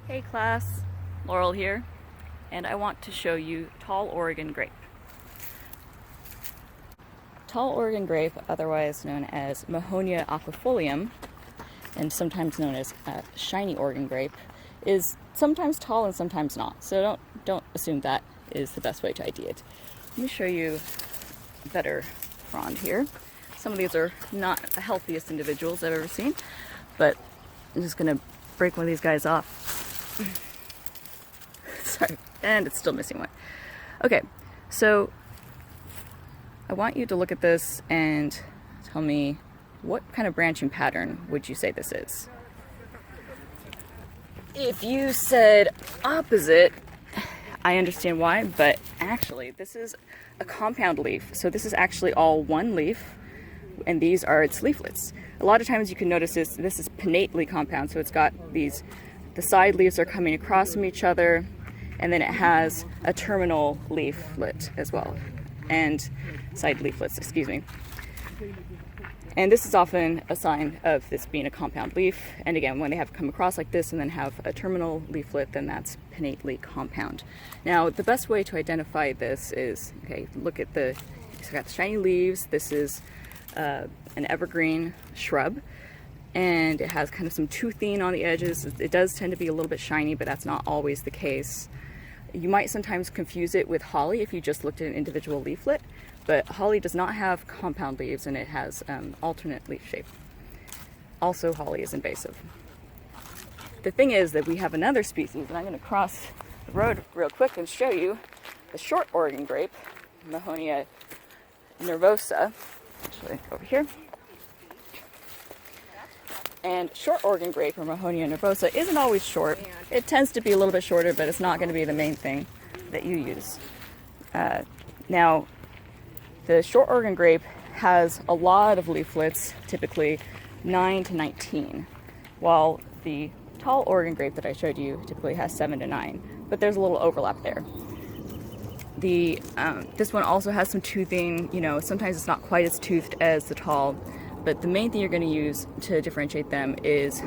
Hey class, Laurel here, and I want to show you tall Oregon grape. Tall Oregon grape, otherwise known as Mahonia aquifolium, and sometimes known as shiny Oregon grape, is sometimes tall and sometimes not. So don't assume that is the best way to ID it. Let me show you a better frond here. Some of these are not the healthiest individuals I've ever seen, but I'm just gonna break one of these guys off. Sorry, and it's still missing one. Okay, so I want you to look at this and tell me what kind of branching pattern would you say this is? If you said opposite, I understand why, but actually this is a compound leaf. So this is actually all one leaf, and these are its leaflets. A lot of times you can notice this is pinnately compound, so it's got these, the side leaves are coming across from each other, and then it has a terminal leaflet as well, and side leaflets, excuse me. And this is often a sign of this being a compound leaf. And again, when they have come across like this and then have a terminal leaflet, then that's pinnately compound. Now, the best way to identify this is, okay, look at it's got shiny leaves. This is an evergreen shrub, and it has kind of some toothing on the edges. It does tend to be a little bit shiny, but that's not always the case. You might sometimes confuse it with holly if you just looked at an individual leaflet, but holly does not have compound leaves, and it has alternate leaf shape. Also, holly is invasive. The thing is that we have another species, and I'm going to cross the road real quick and show you the short Oregon grape, Mahonia nervosa. Actually, over here. And short Oregon grape, or Mahonia nervosa, isn't always short. It tends to be a little bit shorter, but it's not going to be the main thing that you use. Now, the short Oregon grape has a lot of leaflets, typically 9 to 19, while the tall Oregon grape that I showed you typically has 7 to 9, but there's a little overlap there. This one also has some toothing. Sometimes it's not quite as toothed as the tall, but the main thing you're going to use to differentiate them is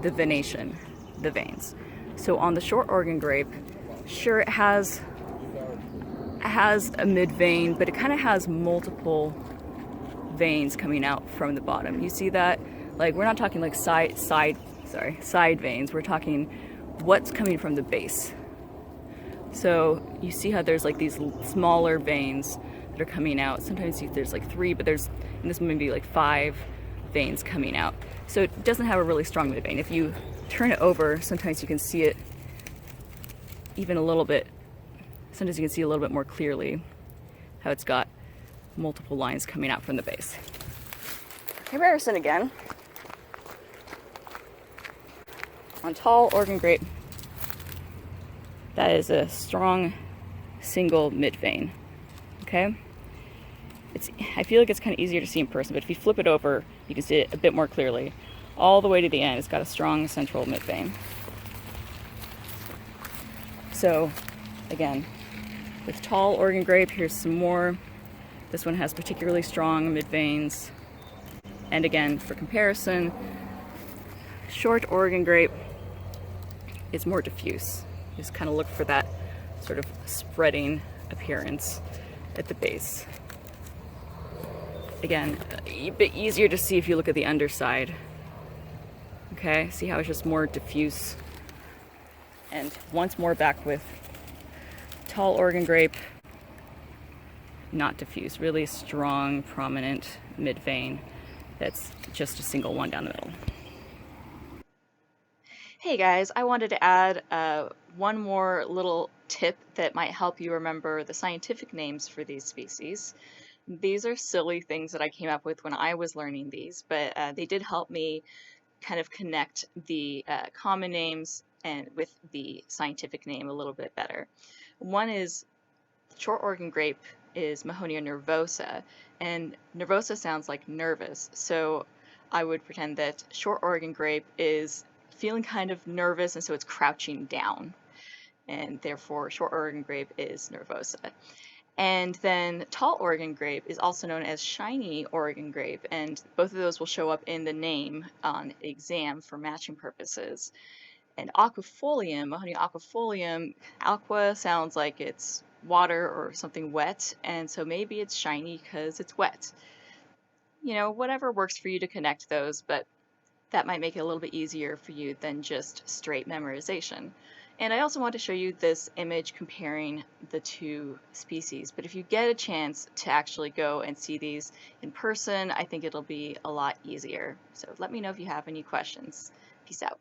the venation, the veins. So on the short Oregon grape, sure, it has a mid vein, but it kind of has multiple veins coming out from the bottom. You see that? Like, we're not talking like side veins. We're talking what's coming from the base. So you see how there's like these smaller veins that are coming out. Sometimes there's like 3, but there's, in this one, maybe like 5 veins coming out. So it doesn't have a really strong mid vein. If you turn it over, sometimes you can see it even a little bit. Sometimes you can see a little bit more clearly how it's got multiple lines coming out from the base. Comparison again. On tall Oregon grape, that is a strong single mid vein. Okay? I feel like it's kind of easier to see in person, but if you flip it over, you can see it a bit more clearly. All the way to the end, it's got a strong central mid vein. So, again, with tall Oregon grape, here's some more. This one has particularly strong mid veins. And again, for comparison, short Oregon grape is more diffuse. Just kind of look for that sort of spreading appearance at the base. Again, a bit easier to see if you look at the underside. Okay, see how it's just more diffuse. And once more back with tall Oregon grape, not diffuse, really strong, prominent mid vein that's just a single one down the middle. Hey guys, I wanted to add one more little tip that might help you remember the scientific names for these species. These are silly things that I came up with when I was learning these, but they did help me kind of connect the common names and with the scientific name a little bit better. One is short Oregon grape is Mahonia nervosa, and nervosa sounds like nervous, so I would pretend that short Oregon grape is feeling kind of nervous, and so it's crouching down, and therefore short Oregon grape is nervosa. And then tall Oregon grape is also known as shiny Oregon grape, and both of those will show up in the name on exam for matching purposes. And aquifolium, Mahoney aquifolium, aqua sounds like it's water or something wet, and so maybe it's shiny because it's wet. You know, whatever works for you to connect those, but that might make it a little bit easier for you than just straight memorization. And I also want to show you this image comparing the two species. But if you get a chance to actually go and see these in person, I think it'll be a lot easier. So let me know if you have any questions. Peace out.